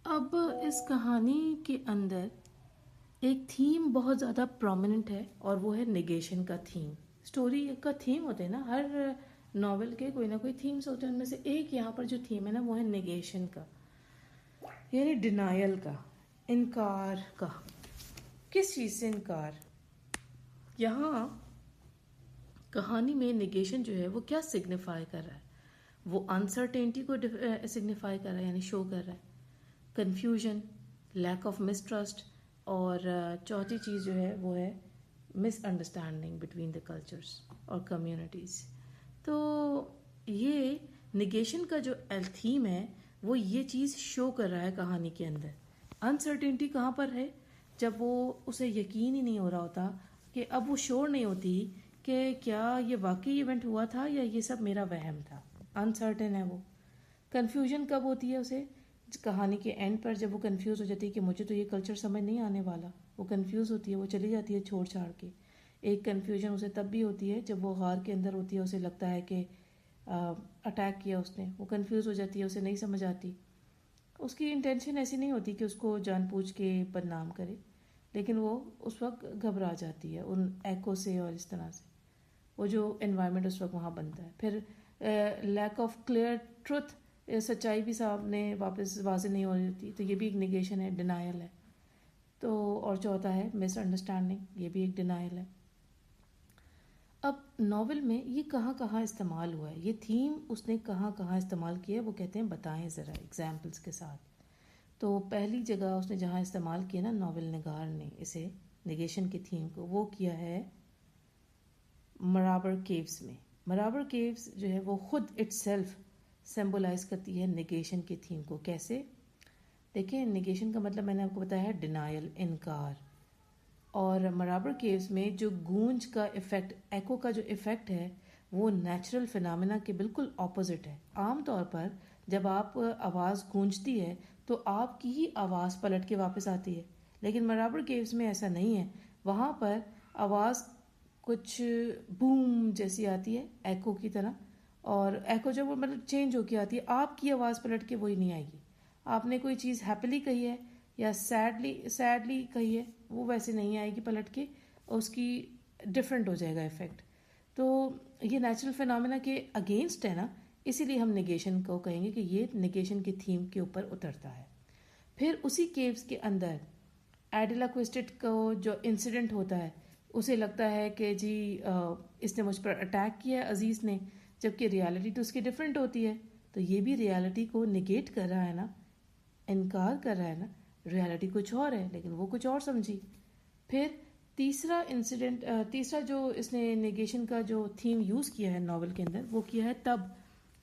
اب اس کہانی کے اندر ایک تھیم بہت زیادہ پرومیننٹ ہے اور وہ ہے نگیشن کا تھیم. اسٹوری کا تھیم ہوتے ہیں نا، ہر ناول کے کوئی نہ کوئی تھیمس ہوتے ہیں. ان میں سے ایک یہاں پر جو تھیم ہے نا وہ ہے نگیشن کا، یعنی ڈینائل کا، انکار کا. کس چیز سے انکار؟ یہاں کہانی میں نگیشن جو ہے وہ کیا سگنیفائی کر رہا ہے؟ وہ انسرٹینٹی کو سگنیفائی کر رہا ہے، یعنی شو کر رہا ہے. کنفیوژن، لیک آف مسٹرسٹ، اور چوتھی چیز جو ہے وہ ہے مس انڈرسٹینڈنگ بٹوین دا کلچرس اور کمیونٹیز. تو یہ نگیشن کا جو تھیم ہے وہ یہ چیز شو کر رہا ہے کہانی کے اندر. انسرٹینٹی کہاں پر ہے؟ جب وہ اسے یقین ہی نہیں ہو رہا ہوتا، کہ اب وہ شور نہیں ہوتی کہ کیا یہ واقعی ایونٹ ہوا تھا یا یہ سب میرا وہم تھا. انسرٹن ہے وہ. کنفیوژن کب ہوتی ہے اسے؟ کہانی کے اینڈ پر جب وہ کنفیوز ہو جاتی ہے کہ مجھے تو یہ کلچر سمجھ نہیں آنے والا، وہ کنفیوز ہوتی ہے، وہ چلی جاتی ہے چھوڑ چھاڑ کے. ایک کنفیوژن اسے تب بھی ہوتی ہے جب وہ غار کے اندر ہوتی ہے، اسے لگتا ہے کہ اٹیک کیا اس نے، وہ کنفیوز ہو جاتی ہے، اسے نہیں سمجھ آتی. اس کی انٹینشن ایسی نہیں ہوتی کہ اس کو جان بوجھ کے بدنام کرے، لیکن وہ اس وقت گھبرا جاتی ہے ان ایکو سے اور اس طرح سے، وہ جو انوائرمنٹ اس وقت وہاں بنتا ہے. پھر لیک آف کلیئر ٹروتھ، سچائی بھی سامنے واپس واضح نہیں ہو رہی ہوتی، تو یہ بھی ایک نگیشن ہے، ڈینائل ہے. تو اور چوتھا ہے مس انڈرسٹینڈنگ، یہ بھی ایک ڈینائل ہے. اب ناول میں یہ کہاں کہاں استعمال ہوا ہے، یہ تھیم اس نے کہاں کہاں استعمال کیا ہے، وہ کہتے ہیں بتائیں ذرا ایگزامپلس کے ساتھ. تو پہلی جگہ اس نے جہاں استعمال کیا نا ناول نگار نے اسے، نگیشن کے تھیم کو، وہ کیا ہے مرابر کیوز میں. مرابر کیوز جو ہے وہ خود اٹ سیلف سمبولائز کرتی ہے نگیشن کے تھیم کو. کیسے؟ دیکھیں، نگیشن کا مطلب میں نے آپ کو بتایا ہے ڈینائل، انکار. اور مرابر کیوز میں جو گونج کا ایفیکٹ، ایکو کا جو ایفیکٹ ہے، وہ نیچرل فینامنا کے بالکل اپوزٹ ہے. عام طور پر جب آپ آواز گونجتی ہے تو آپ کی ہی آواز پلٹ کے واپس آتی ہے، لیکن مرابر کیوز میں ایسا نہیں ہے. وہاں پر آواز کچھ بوم جیسی آتی ہے، ایکو کی طرح، اور ایکو جب وہ مطلب چینج ہو کے آتی ہے، آپ کی آواز پلٹ کے وہی نہیں آئے گی. آپ نے کوئی چیز ہیپیلی کہی ہے یا سیڈلی کہی ہے، وہ ویسے نہیں آئے گی پلٹ کے، اس کی ڈفرینٹ ہو جائے گا افیکٹ. تو یہ نیچرل فینومینا کے اگینسٹ ہے نا، اسی لیے ہم نگیشن کو کہیں گے کہ یہ نگیشن کی تھیم کے اوپر اترتا ہے. پھر اسی کیوز کے اندر ایڈیلا کوسٹٹ کو جو انسیڈنٹ ہوتا ہے، اسے لگتا ہے کہ جی اس نے مجھ پر اٹیک کیا ہے عزیز نے، جبکہ ریالٹی تو اس کی ڈفرینٹ ہوتی ہے. تو یہ بھی ریالٹی کو نگیٹ کر رہا ہے نا، انکار کر رہا ہے نا. ریالٹی کچھ اور ہے لیکن وہ کچھ اور سمجھی. پھر تیسرا انسیڈنٹ، تیسرا جو اس نے نیگیشن کا جو تھیم یوز کیا ہے ناول کے اندر، وہ کیا ہے تب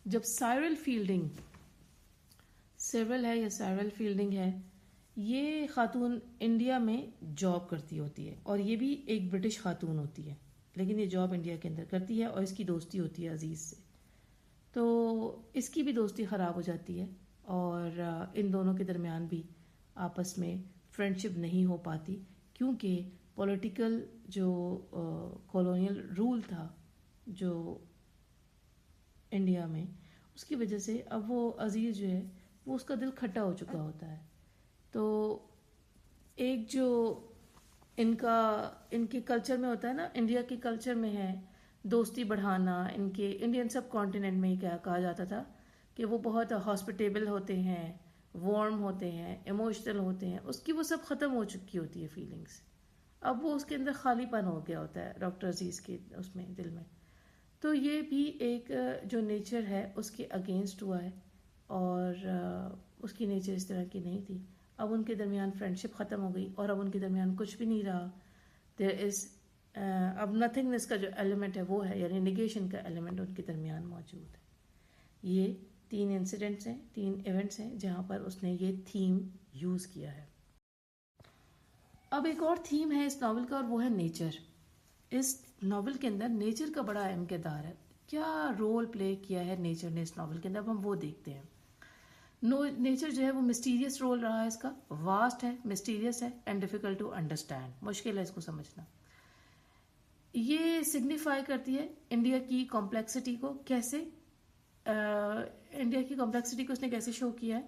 جب سائرل فیلڈنگ، سیورل ہے یا سائرل فیلڈنگ ہے، یہ خاتون انڈیا میں جاب کرتی ہوتی ہے، اور یہ بھی ایک برٹش خاتون ہوتی ہے، لیکن یہ جاب انڈیا کے اندر کرتی ہے، اور اس کی دوستی ہوتی ہے عزیز سے. تو اس کی بھی دوستی خراب ہو جاتی ہے، اور ان دونوں کے درمیان بھی آپس میں فرینڈشپ نہیں ہو پاتی، کیونکہ پولیٹیکل جو کالونیل رول تھا جو انڈیا میں، اس کی وجہ سے اب وہ عزیز جو ہے وہ اس کا دل کھٹا ہو چکا ہوتا ہے. تو ایک جو ان کے کلچر میں ہوتا ہے نا، انڈیا کے کلچر میں ہے دوستی بڑھانا. ان کے انڈین سب کانٹیننٹ میں ہی کیا کہا جاتا تھا کہ وہ بہت ہاسپٹیبل ہوتے ہیں، وارم ہوتے ہیں، ایموشنل ہوتے ہیں. اس کی وہ سب ختم ہو چکی ہوتی ہے فیلنگس. اب وہ اس کے اندر خالی پن ہو گیا ہوتا ہے ڈاکٹر عزیز کے اس میں دل میں. تو یہ بھی ایک جو نیچر ہے اس کے اگینسٹ ہوا ہے، اور اس کی نیچر اس طرح کی نہیں تھی. اب ان کے درمیان فرینڈشپ ختم ہو گئی، اور اب ان کے درمیان کچھ بھی نہیں رہا. دیر از اب نتھنگنیس کا جو ایلیمنٹ ہے وہ ہے، یعنی نگیشن کا ایلیمنٹ ان کے درمیان موجود ہے. یہ 3 انسیڈنٹس ہیں، 3 ایونٹس ہیں جہاں پر اس نے یہ تھیم یوز کیا ہے. اب ایک اور تھیم ہے اس ناول کا، اور وہ ہے نیچر. اس ناول کے اندر نیچر کا بڑا اہم کردار ہے. کیا رول پلے کیا ہے نیچر نے اس ناول کے اندر، اب ہم وہ دیکھتے ہیں. نیچر جو ہے وہ مسٹیریس رول رہا ہے اس کا، واسٹ ہے، مسٹیریس ہے، اینڈ ڈیفیکلٹ ٹو انڈرسٹینڈ، مشکل ہے اس کو سمجھنا. یہ سگنیفائی کرتی ہے انڈیا کی کمپلیکسٹی کو. کیسے انڈیا کی کمپلیکسٹی کو اس نے کیسے شو کیا ہے؟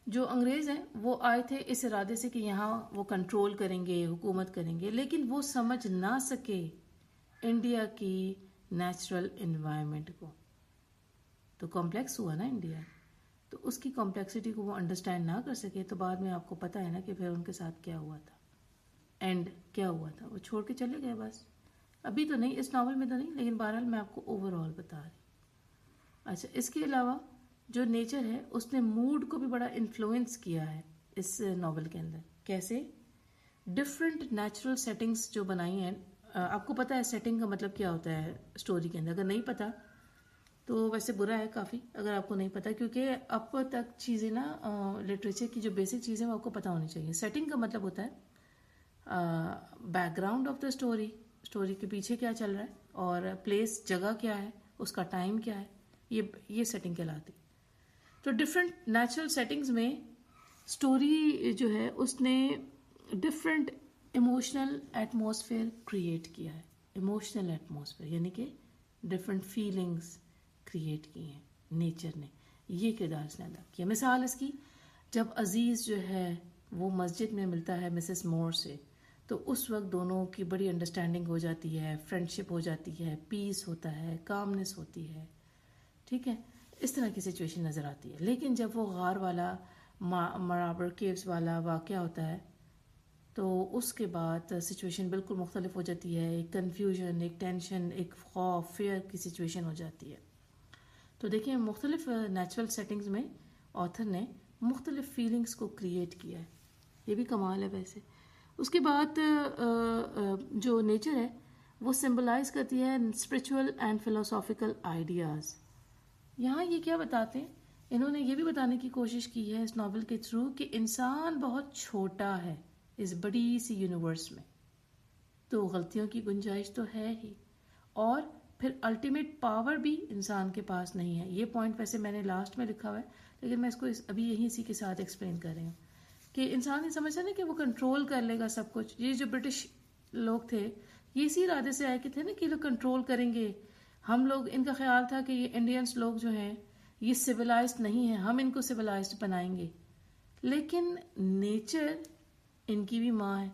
جو انگریز ہیں وہ آئے تھے اس ارادے سے کہ یہاں وہ کنٹرول کریں گے، حکومت کریں گے، لیکن وہ سمجھ نہ سکے انڈیا کی نیچرل انوائرمنٹ کو. تو کمپلیکس ہوا نا انڈیا، تو اس کی کمپلیکسٹی کو وہ انڈرسٹینڈ نہ کر سکے. تو بعد میں آپ کو پتہ ہے نا کہ پھر ان کے ساتھ کیا ہوا تھا، اینڈ کیا ہوا تھا، وہ چھوڑ کے چلے گئے بس. ابھی تو نہیں، اس ناول میں تو نہیں، لیکن بہرحال میں آپ کو اوور آل بتا رہی. اچھا، اس کے علاوہ جو نیچر ہے اس نے موڈ کو بھی بڑا انفلوئنس کیا ہے اس ناول کے اندر. کیسے؟ ڈفرینٹ نیچرل سیٹنگز جو بنائی ہیں. آپ کو پتہ ہے سیٹنگ کا مطلب کیا ہوتا ہے اسٹوری کے اندر؟ اگر نہیں پتہ تو ویسے برا ہے کافی اگر آپ کو نہیں پتہ، کیونکہ اب تک چیزیں نا لٹریچر کی جو بیسک چیزیں وہ آپ کو پتہ ہونی چاہیے. سیٹنگ کا مطلب ہوتا ہے back ground of the story, story کے پیچھے کیا چل رہا ہے، اور پلیس، جگہ کیا ہے، اس کا ٹائم کیا ہے، یہ سیٹنگ کہلاتی. تو ڈفرینٹ نیچرل سیٹنگز میں اسٹوری جو ہے اس نے ڈفرینٹ ایموشنل ایٹماسفیئر کریٹ کیا ہے. ایموشنل ایٹماسفیئر یعنی کہ ڈفرینٹ فیلنگس کریٹ کی ہیں نیچر نے. یہ کردار اس نے ادا کیا. مثال اس کی، جب عزیز جو ہے وہ مسجد میں ملتا ہے مسز مور سے، تو اس وقت دونوں کی بڑی انڈرسٹینڈنگ ہو جاتی ہے، فرینڈشپ ہو جاتی ہے، پیس ہوتا ہے، کامنس ہوتی ہے. ٹھیک ہے، اس طرح کی سچویشن نظر آتی ہے. لیکن جب وہ غار والا مرابر کیوز والا واقعہ ہوتا ہے تو اس کے بعد سچویشن بالکل مختلف ہو جاتی ہے. ایک کنفیوژن، ایک ٹینشن، ایک خوف، فیئر کی سچویشن ہو جاتی ہے. تو دیکھیں مختلف نیچرل سیٹنگز میں آتھر نے مختلف فیلنگز کو کریٹ کیا ہے. یہ بھی کمال ہے ویسے. اس کے بعد جو نیچر ہے وہ سمبلائز کرتی ہے اسپرچول اینڈ فلاسافیکل آئیڈیاز. یہاں یہ کیا بتاتے ہیں، انہوں نے یہ بھی بتانے کی کوشش کی ہے اس ناول کے تھرو کہ انسان بہت چھوٹا ہے اس بڑی سی یونیورس میں، تو غلطیوں کی گنجائش تو ہے ہی، اور پھر الٹیمیٹ پاور بھی انسان کے پاس نہیں ہے. یہ پوائنٹ ویسے میں نے لاسٹ میں لکھا ہوا ہے، لیکن میں اس کو ابھی یہیں اسی کے ساتھ ایکسپلین کر رہی ہوں کہ انسان یہ سمجھتا نا کہ وہ کنٹرول کر لے گا سب کچھ. یہ جو برٹش لوگ تھے یہ اسی ارادے سے آئے کہ تھے نا کہ لوگ کنٹرول کریں گے. ہم لوگ، ان کا خیال تھا کہ یہ انڈینس لوگ جو ہیں یہ سویلائزڈ نہیں ہیں، ہم ان کو سویلائزڈ بنائیں گے. لیکن نیچر ان کی بھی ماں ہے.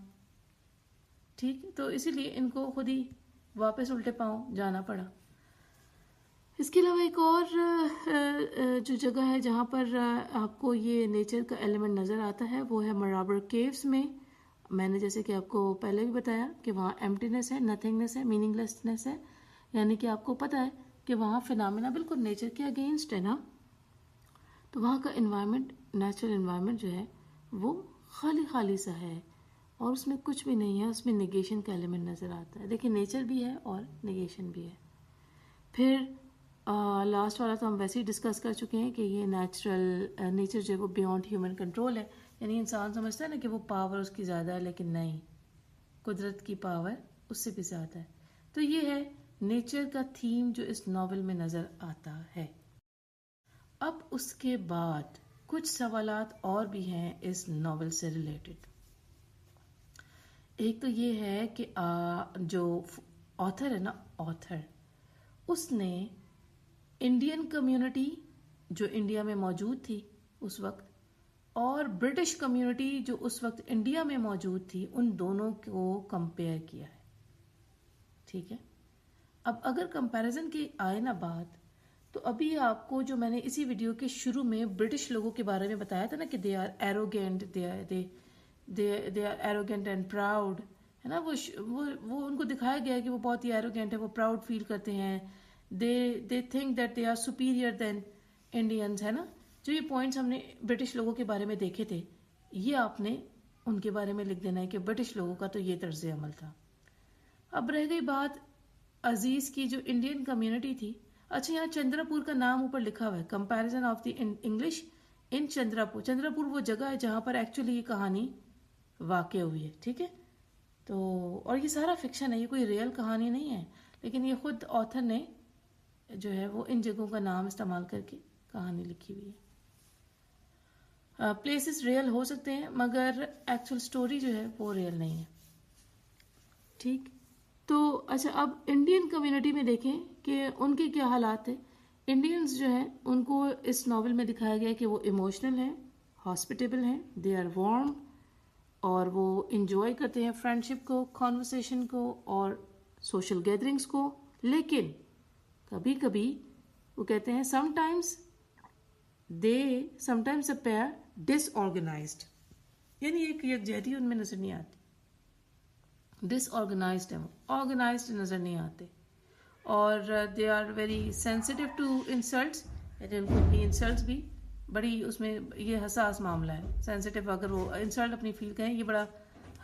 ٹھیک، تو اسی لیے ان کو خود ہی واپس الٹے پاؤں جانا پڑا. اس کے علاوہ ایک اور جو جگہ ہے جہاں پر آپ کو یہ نیچر کا ایلیمنٹ نظر آتا ہے وہ ہے مرابر کیوز میں. میں نے جیسے کہ آپ کو پہلے بھی بتایا کہ وہاں ایمٹینس ہے، نتھنگنس ہے، میننگ لیسنس ہے. یعنی کہ آپ کو پتہ ہے کہ وہاں فینامنا بالکل نیچر کے اگینسٹ ہے نا. تو وہاں کا انوائرمنٹ، نیچرل انوائرمنٹ جو ہے وہ خالی خالی سا ہے اور اس میں کچھ بھی نہیں ہے. اس میں نیگیشن کا ایلیمنٹ نظر آتا ہے. دیکھیں نیچر بھی ہے اور نیگیشن بھی ہے. پھر لاسٹ والا تو ہم ویسے ہی ڈسکس کر چکے ہیں کہ یہ نیچر جو ہے وہ بیونڈ ہیومن کنٹرول ہے. یعنی انسان سمجھتا ہے نا کہ وہ پاور اس کی زیادہ ہے، لیکن نہیں، قدرت کی پاور اس سے بھی زیادہ ہے. تو یہ ہے نیچر کا تھیم جو اس ناول میں نظر آتا ہے. اب اس کے بعد کچھ سوالات اور بھی ہیں اس ناول سے ریلیٹڈ. ایک تو یہ ہے کہ جو آتھر ہے نا، آتھر اس نے انڈین کمیونٹی جو انڈیا میں موجود تھی اس وقت اور برٹش کمیونٹی جو اس وقت انڈیا میں موجود تھی، ان دونوں کو کمپیئر کیا ہے. ٹھیک ہے، اب اگر کمپیریزن کی آئے نا بات، تو ابھی آپ کو جو میں نے اسی ویڈیو کے شروع میں برٹش لوگوں کے بارے میں بتایا تھا نا کہ they are arrogant, they are arrogant and proud, ہے نا. وہ ان کو دکھایا گیا ہے کہ وہ بہت ہی ایروگینٹ ہے، وہ پراؤڈ فیل کرتے ہیں. They think that they are superior than Indians, ہے نا. جو یہ پوائنٹس ہم نے برٹش لوگوں کے بارے میں دیکھے تھے، یہ آپ نے ان کے بارے میں لکھ دینا ہے کہ برٹش لوگوں کا تو یہ طرز عمل تھا. اب رہ گئی بات عزیز کی جو انڈین کمیونٹی تھی. اچھا، یہاں چندرا پور کا نام اوپر لکھا ہوا ہے، کمپیریزن آف دی انگلش ان چندرا پور. چندرا پور وہ جگہ ہے جہاں پر ایکچولی یہ کہانی واقع ہوئی ہے. ٹھیک ہے، تو اور یہ سارا فکشن ہے، یہ کوئی ریئل کہانی نہیں ہے، لیکن یہ خود آتھر نے جو ہے وہ ان جگہوں کا نام استعمال کر کے کہانی لکھی ہوئی ہے. پلیسز ریئل ہو سکتے ہیں مگر ایکچوئل سٹوری جو ہے وہ ریئل نہیں ہے. ٹھیک، تو اچھا اب انڈین کمیونٹی میں دیکھیں کہ ان کے کیا حالات تھے. انڈینز جو ہیں ان کو اس ناول میں دکھایا گیا کہ وہ ایموشنل ہیں، ہاسپٹیبل ہیں, دے آر وارم, اور وہ انجوائے کرتے ہیں فرینڈشپ کو, کانورسیشن کو اور سوشل گیدرنگس کو. لیکن کبھی کبھی وہ کہتے ہیں سم ٹائمز اپیئر ڈس آرگنائزڈ, یعنی ایک یکجہتی ان میں نظر نہیں آتی. ڈس آرگنائزڈ ہے, وہ آرگنائزڈ نظر نہیں آتے. اور they are very sensitive to insults, یعنی ان کو اپنی انسلٹس بھی بڑی, اس میں یہ حساس معاملہ ہے. سینسٹیو, اگر وہ انسلٹ اپنی فیل کریں, یہ بڑا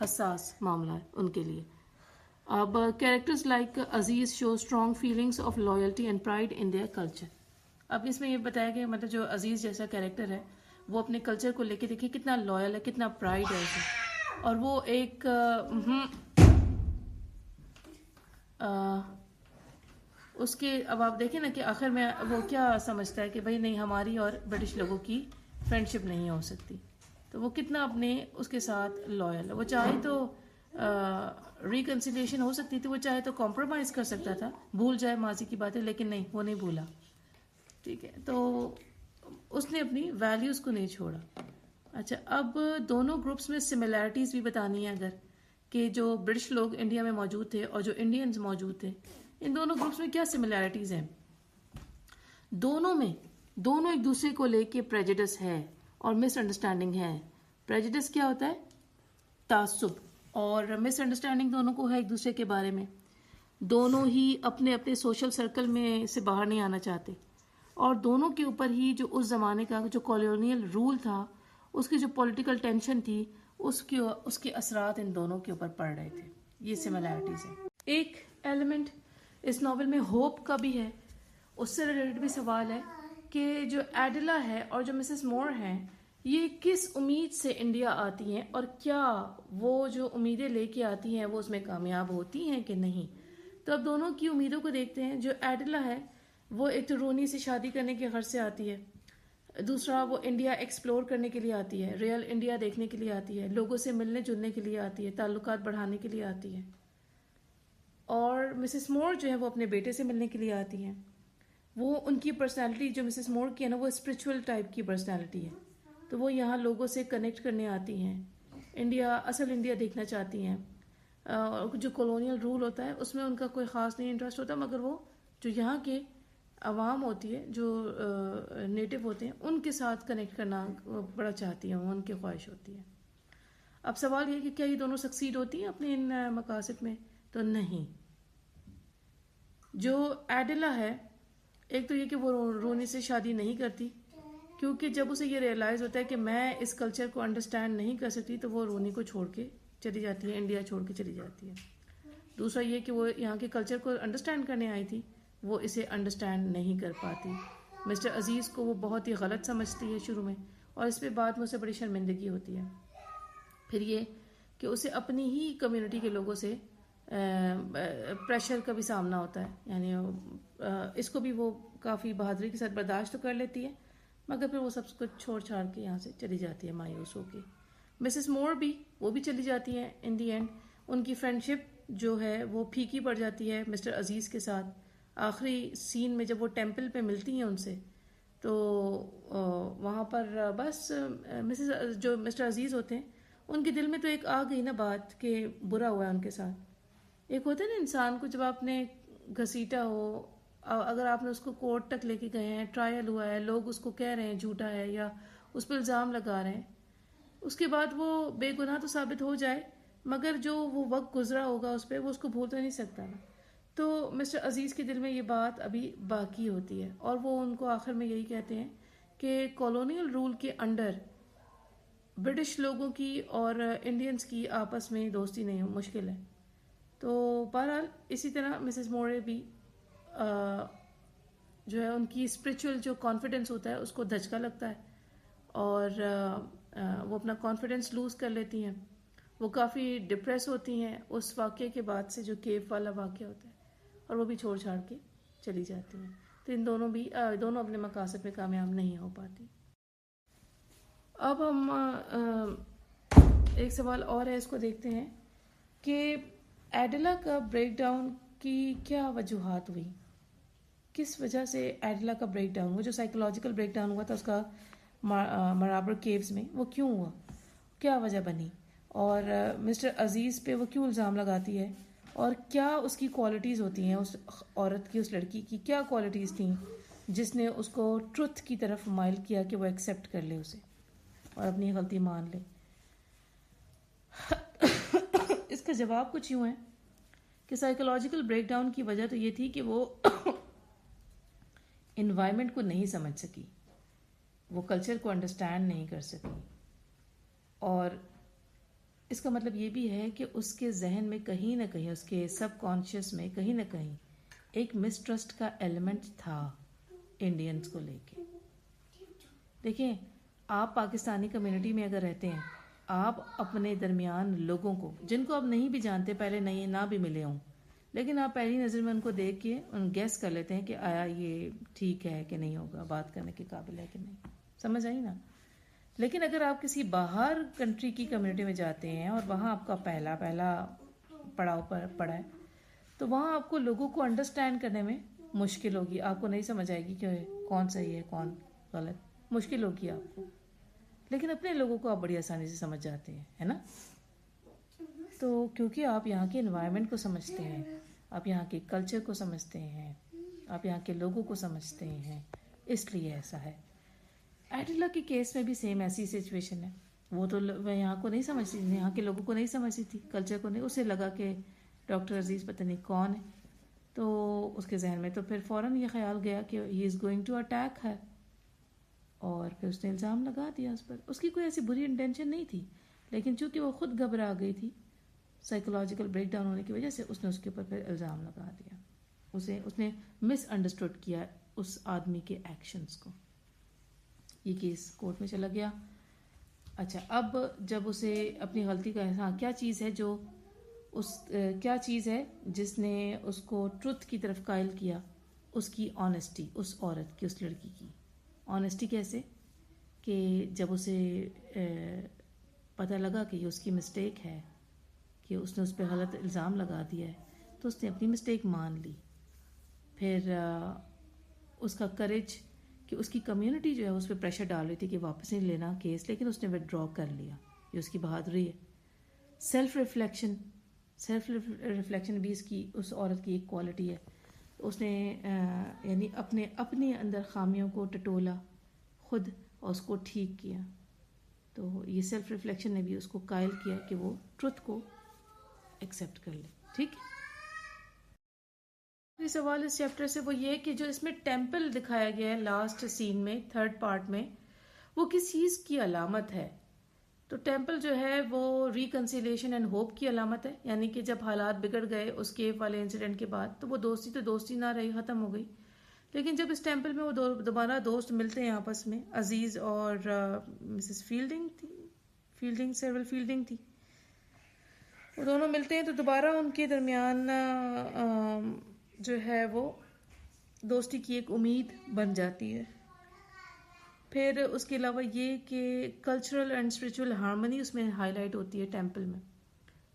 حساس معاملہ ہے ان کے لیے. اب characters like Aziz show strong feelings of loyalty and pride in their culture. اب اس میں یہ بتایا گیا, مطلب جو عزیز جیسا کیریکٹر ہے وہ اپنے کلچر کو لے کے دیکھیے کتنا لائل ہے, کتنا پرائڈ ہے اسے. اور وہ ایک اس کے, اب آپ دیکھیں نا کہ آخر میں وہ کیا سمجھتا ہے کہ بھائی نہیں, ہماری اور برٹش لوگوں کی فرینڈشپ نہیں ہو سکتی. تو وہ کتنا اپنے اس کے ساتھ لائل ہے. وہ چاہے تو ریکنسیلیشن ہو سکتی تھی, وہ چاہے تو کمپرومائز کر سکتا تھا, بھول جائے ماضی کی باتیں, لیکن نہیں, وہ نہیں بھولا. ٹھیک ہے, تو اس نے اپنی ویلیوز کو نہیں چھوڑا. اچھا, اب دونوں گروپس میں سملیرٹیز بھی بتانی ہے اگر, کہ جو برٹش لوگ انڈیا میں موجود تھے اور جو انڈینز موجود تھے, ان دونوں گروپس میں کیا سملیرٹیز ہیں. دونوں ایک دوسرے کو لے کے پریجڈس ہے اور مس انڈرسٹینڈنگ ہے. پریجڈس کیا ہوتا ہے؟ تعصب. اور مس انڈرسٹینڈنگ دونوں کو ہے ایک دوسرے کے بارے میں. دونوں ہی اپنے اپنے سوشل سرکل میں سے باہر نہیں آنا چاہتے, اور دونوں کے اوپر ہی جو اس زمانے کا جو کالونیل رول تھا, اس کی جو پولیٹیکل ٹینشن تھی, اس کے اثرات ان دونوں کے اوپر پڑ رہے تھے. یہ سملیرٹیز ہیں. ایک ایلیمنٹ اس ناول میں ہوپ کا بھی ہے. اس سے ریلیٹڈ بھی سوال ہے کہ جو ایڈلا ہے اور جو مسز مور ہیں, یہ کس امید سے انڈیا آتی ہیں, اور کیا وہ جو امیدیں لے کے آتی ہیں وہ اس میں کامیاب ہوتی ہیں کہ نہیں. تو اب دونوں کی امیدوں کو دیکھتے ہیں. جو ایڈلا ہے وہ ایک تو رونی سے شادی کرنے کے غرض سے آتی ہے, دوسرا وہ انڈیا ایکسپلور کرنے کے لیے آتی ہے, ریئل انڈیا دیکھنے کے لیے آتی ہے, لوگوں سے ملنے جلنے کے لیے آتی ہے, تعلقات بڑھانے کے لیے آتی ہے. اور مسز مور جو ہے وہ اپنے بیٹے سے ملنے کے لیے آتی ہیں. وہ ان کی پرسنالٹی جو مسز مور کی ہے نا, وہ اسپرچول ٹائپ کی پرسنالٹی ہے. تو وہ یہاں لوگوں سے کنیکٹ کرنے آتی ہیں, اصل انڈیا دیکھنا چاہتی ہیں. جو کالونیل رول ہوتا ہے اس میں ان کا کوئی خاص نہیں انٹرسٹ ہوتا, مگر وہ جو یہاں کے عوام ہوتی ہے, جو نیٹو ہوتے ہیں, ان کے ساتھ کنیکٹ کرنا بڑا چاہتی ہیں, وہ ان کی خواہش ہوتی ہے. اب سوال یہ کہ کیا یہ دونوں سکسیڈ ہوتی ہیں اپنے ان مقاصد میں؟ تو نہیں. جو ایڈلا ہے, ایک تو یہ کہ وہ رونی سے شادی نہیں کرتی, کیونکہ جب اسے یہ ریئلائز ہوتا ہے کہ میں اس کلچر کو انڈرسٹینڈ نہیں کر سکتی, تو وہ رونی کو چھوڑ کے چلی جاتی ہے, انڈیا چھوڑ کے چلی جاتی ہے. دوسرا یہ کہ وہ یہاں کے کلچر کو انڈرسٹینڈ کرنے آئی تھی, وہ اسے انڈرسٹینڈ نہیں کر پاتی. مسٹر عزیز کو وہ بہت ہی غلط سمجھتی ہے شروع میں, اور اس پہ بعد میں اسے بڑی شرمندگی ہوتی ہے. پھر یہ کہ اسے اپنی ہی کمیونٹی کے لوگوں سے پریشر کا بھی سامنا ہوتا ہے, یعنی اس کو بھی وہ کافی بہادری کے ساتھ برداشت تو کر لیتی ہے, مگر پھر وہ سب کچھ چھوڑ چھاڑ کے یہاں سے چلی جاتی ہے مایوس ہو کے. مسز مور بھی وہ بھی چلی جاتی ہیں ان دی اینڈ. ان کی فرینڈشپ جو ہے وہ پھیکی پڑ جاتی ہے مسٹر عزیز کے ساتھ. آخری سین میں جب وہ ٹیمپل پہ ملتی ہیں ان سے, تو وہاں پر بس جو مسٹر عزیز ہوتے ہیں, ان کے دل میں تو ایک آ گئی نا بات کہ برا ہوا ہے ان کے ساتھ. ایک ہوتا ہے نا انسان کو, جب آپ نے گھسیٹا ہو, اگر آپ نے اس کو کورٹ تک لے کے گئے ہیں, ٹرائل ہوا ہے, لوگ اس کو کہہ رہے ہیں جھوٹا ہے یا اس پہ الزام لگا رہے ہیں, اس کے بعد وہ بے گناہ تو ثابت ہو جائے, مگر جو وہ وقت گزرا ہوگا اس پہ, وہ اس کو بھول تو نہیں سکتا نا. تو مسٹر عزیز کے دل میں یہ بات ابھی باقی ہوتی ہے, اور وہ ان کو آخر میں یہی کہتے ہیں کہ کالونیل رول کے انڈر برٹش لوگوں کی اور انڈینز کی آپس میں دوستی نہیں ہو, مشکل ہے. تو بہرحال اسی طرح مسز مورے بھی جو ہے ان کی اسپرچول جو کانفیڈنس ہوتا ہے اس کو دھچکا لگتا ہے, اور وہ اپنا کانفیڈنس لوز کر لیتی ہیں. وہ کافی ڈپریس ہوتی ہیں اس واقعے کے بعد سے, جو کیو والا واقعہ ہوتا ہے, اور وہ بھی چھوڑ چھاڑ کے چلی جاتی ہیں. تو ان دونوں اپنے مقاصد میں کامیاب نہیں ہو پاتی. اب ہم ایک سوال اور ہے, اس کو دیکھتے ہیں کہ ایڈلا کا بریک ڈاؤن کی کیا وجوہات ہوئی, کس وجہ سے ایڈلا کا بریک ڈاؤن, وہ جو سائیکولوجیکل بریک ڈاؤن ہوا تھا, اس کا مرابر کیوز میں، وہ کیوں ہوا، کیا وجہ بنی، اور مسٹر عزیز پہ وہ کیوں الزام لگاتی ہے، اور کیا اس کی کوالٹیز ہوتی ہیں، اس عورت کی، اس لڑکی کی کیا کوالٹیز تھیں جس نے اس کو ٹروتھ کی طرف مائل کیا کہ وہ ایکسیپٹ کر لے اسے اور اپنی غلطی مان لے. اس کا جواب کچھ یوں ہے کہ سائیکولوجیکل بریک ڈاؤن کی وجہ تو یہ تھی کہ وہ انوائرمنٹ کو نہیں سمجھ سکی، وہ کلچر کو انڈرسٹینڈ نہیں کر سکی، اور اس کا مطلب یہ بھی ہے کہ اس کے ذہن میں کہیں نہ کہیں، اس کے سب کانشیس میں کہیں نہ کہیں ایک مسٹرسٹ کا ایلیمنٹ تھا انڈینز کو لے کے. دیکھیں، آپ پاکستانی کمیونٹی میں اگر رہتے ہیں، آپ اپنے درمیان لوگوں کو جن کو آپ نہیں بھی جانتے، پہلے نہیں نہ بھی ملے ہوں، لیکن آپ پہلی نظر میں ان کو دیکھ کے ان گیس کر لیتے ہیں کہ آیا یہ ٹھیک ہے کہ نہیں ہوگا، بات کرنے کے قابل ہے کہ نہیں. سمجھ آئی نا؟ لیکن اگر آپ کسی باہر کنٹری کی کمیونٹی میں جاتے ہیں اور وہاں آپ کا پہلا پڑاؤ پر پڑا ہے، تو وہاں آپ کو لوگوں کو انڈرسٹینڈ کرنے میں مشکل ہوگی، آپ کو نہیں سمجھ آئے گی کہ کون صحیح ہے کون غلط، مشکل ہوگی آپ کو. لیکن اپنے لوگوں کو آپ بڑی آسانی سے سمجھ جاتے ہیں، ہے نا؟ تو کیونکہ آپ یہاں کے انوائرمنٹ کو سمجھتے ہیں، آپ یہاں کے کلچر کو سمجھتے ہیں، آپ یہاں کے لوگوں کو سمجھتے ہیں، اس لیے ایسا ہے. ایڈلا کے کیس میں بھی سیم ایسی سچویشن ہے. وہ تو یہاں کو نہیں سمجھتی، یہاں کے لوگوں کو نہیں سمجھتی تھی، کلچر کو نہیں. اسے لگا کہ ڈاکٹر عزیز پتہ نہیں کون ہے، تو اس کے ذہن میں تو پھر فوراً یہ خیال گیا کہ ہی از گوئنگ ٹو اٹیک ہے، اور پھر اس نے الزام لگا دیا اس پر. اس کی کوئی ایسی بری انٹینشن نہیں تھی، لیکن چونکہ وہ خود گھبرا گئی تھی سائیکولوجیکل بریک ڈاؤن ہونے کی وجہ سے، اس نے اس کے اوپر پھر الزام لگا دیا. اس نے مس انڈرسٹوڈ کیا اس آدمی کے ایکشنز کو. یہ کیس کورٹ میں چلا گیا. اچھا، اب جب اسے اپنی غلطی کا احساس، کیا چیز ہے جس نے اس کو ٹروتھ کی طرف قائل کیا؟ اس کی آنیسٹی، اس عورت کی، اس لڑکی کی آنیسٹی. کیسے کہ جب اسے پتہ لگا کہ یہ اس کی مسٹیک ہے، کہ اس نے اس پہ غلط الزام لگا دیا ہے، تو اس نے اپنی مسٹیک مان لی. پھر اس کا کریج کہ اس کی کمیونٹی جو ہے اس پہ پریشر ڈال رہی تھی کہ واپس نہیں لینا کیس، لیکن اس نے ودرا کر لیا. یہ اس کی بہادری ہے. سیلف ریفلیکشن بھی اس عورت کی ایک کوالٹی ہے. اس نے یعنی اپنے اندر خامیوں کو ٹٹولا خود اور اس کو ٹھیک کیا. تو یہ سیلف ریفلیکشن نے بھی اس کو قائل کیا کہ وہ ٹروتھ کو ایکسیپٹ کر لے. ٹھیک ہے. سوال اس چیپٹر سے وہ یہ کہ جو اس میں ٹیمپل دکھایا گیا ہے لاسٹ سین میں، تھرڈ پارٹ میں، وہ کس چیز کی علامت ہے؟ تو ٹیمپل جو ہے وہ ریکنسیلیشن اینڈ ہوپ کی علامت ہے. یعنی کہ جب حالات بگڑ گئے اس کیو والے انسیڈنٹ کے بعد، تو وہ دوستی نہ رہی، ختم ہو گئی. لیکن جب اس ٹیمپل میں وہ دوبارہ دوست ملتے ہیں آپس میں، عزیز اور مسز فیلڈنگ تھی، وہ دونوں ملتے ہیں، تو دوبارہ ان کے درمیان جو ہے وہ دوستی کی ایک امید بن جاتی ہے. پھر اس کے علاوہ یہ کہ کلچرل اینڈ اسپریچول ہارمنی اس میں ہائی لائٹ ہوتی ہے ٹیمپل میں.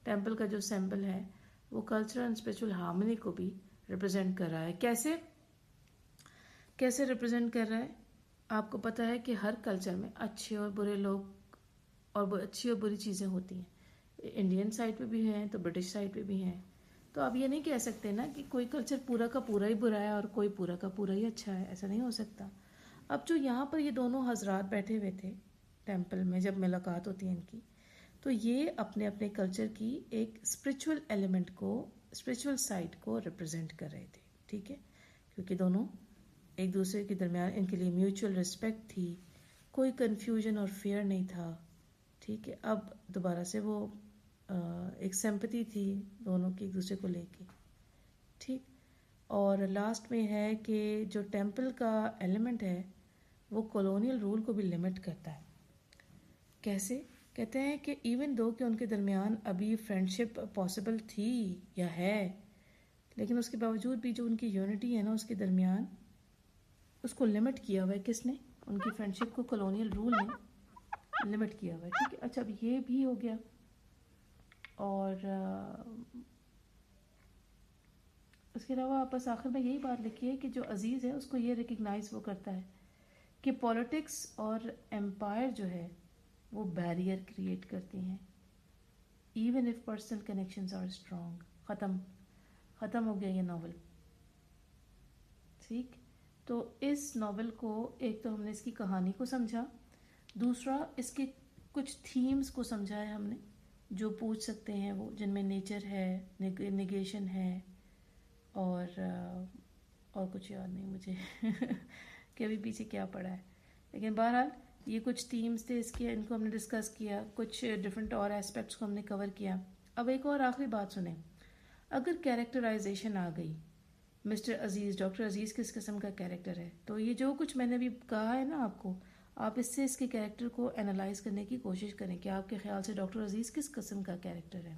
ٹیمپل کا جو سمبل ہے وہ کلچرل اینڈ اسپریچول ہارمنی کو بھی ریپرزینٹ کر رہا ہے. کیسے ریپرزینٹ کر رہا ہے؟ آپ کو پتہ ہے کہ ہر کلچر میں اچھے اور برے لوگ اور اچھی اور بری چیزیں ہوتی ہیں. انڈین سائڈ پہ بھی ہیں تو برٹش سائڈ پہ بھی ہیں. تو آپ یہ نہیں کہہ سکتے نا کہ کوئی کلچر پورا کا پورا ہی برا ہے اور کوئی پورا کا پورا ہی اچھا ہے. ایسا نہیں ہو سکتا. اب جو یہاں پر یہ دونوں حضرات بیٹھے ہوئے تھے ٹیمپل میں، جب ملاقات ہوتی ہے ان کی، تو یہ اپنے اپنے کلچر کی ایک اسپریچول ایلیمنٹ کو، اسپریچول سائڈ کو ریپرزینٹ کر رہے تھے. ٹھیک ہے. کیونکہ دونوں ایک دوسرے کے درمیان ان کے لیے میوچل ریسپیکٹ تھی، کوئی کنفیوژن اور فیئر نہیں تھا. ٹھیک ہے. اب دوبارہ سے وہ ایک سمپتی تھی دونوں کی ایک دوسرے کو لے کے. ٹھیک. اور لاسٹ میں ہے کہ جو ٹیمپل کا ایلیمنٹ ہے وہ کولونیل رول کو بھی لمٹ کرتا ہے. کیسے؟ کہتے ہیں کہ ایون دو کہ ان کے درمیان ابھی فرینڈشپ پاسبل تھی یا ہے، لیکن اس کے باوجود بھی جو ان کی یونٹی ہے نا اس کے درمیان، اس کو لمٹ کیا ہوا ہے. کس نے؟ ان کی فرینڈشپ کو کولونیل رول نے لمٹ کیا ہوا ہے. ٹھیک ہے. اچھا، اب یہ بھی ہو گیا. اور اس کے علاوہ بس آخر میں یہی بات لکھی ہے کہ جو عزیز ہے اس کو یہ ریکگنائز وہ کرتا ہے کہ پولیٹکس اور امپائر جو ہے وہ بیریئر کریٹ کرتی ہیں، even if personal connections are strong. ختم ہو گیا یہ ناول. ٹھیک. تو اس ناول کو ایک تو ہم نے اس کی کہانی کو سمجھا، دوسرا اس کے کچھ تھیمز کو سمجھا ہے ہم نے جو پوچھ سکتے ہیں، وہ جن میں نیچر ہے، نگیشن ہے، اور کچھ یاد نہیں مجھے کہ ابھی پیچھے کیا پڑا ہے. لیکن بہرحال یہ کچھ تھیمز تھے اس کے، ان کو ہم نے ڈسکس کیا، کچھ ڈفرینٹ اور اسپیکٹس کو ہم نے کور کیا. اب ایک اور آخری بات سنیں. اگر کیریکٹرائزیشن آ گئی، مسٹر عزیز، ڈاکٹر عزیز کس قسم کا کیریکٹر ہے، تو یہ جو کچھ میں نے ابھی کہا ہے نا آپ کو، آپ اس سے اس کے کیریکٹر کو انالائز کرنے کی کوشش کریں کہ آپ کے خیال سے ڈاکٹر عزیز کس قسم کا کیریکٹر ہے،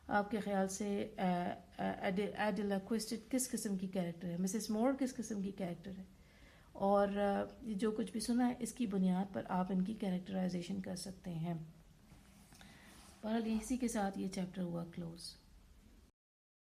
آپ کے خیال سے ایڈیلا کوئسٹڈ کس قسم کی کیریکٹر ہے، مسز مور کس قسم کی کیریکٹر ہے. اور جو کچھ بھی سنا ہے اس کی بنیاد پر آپ ان کی کیریکٹرائزیشن کر سکتے ہیں. بہرحال اسی کے ساتھ یہ چیپٹر ہوا کلوز.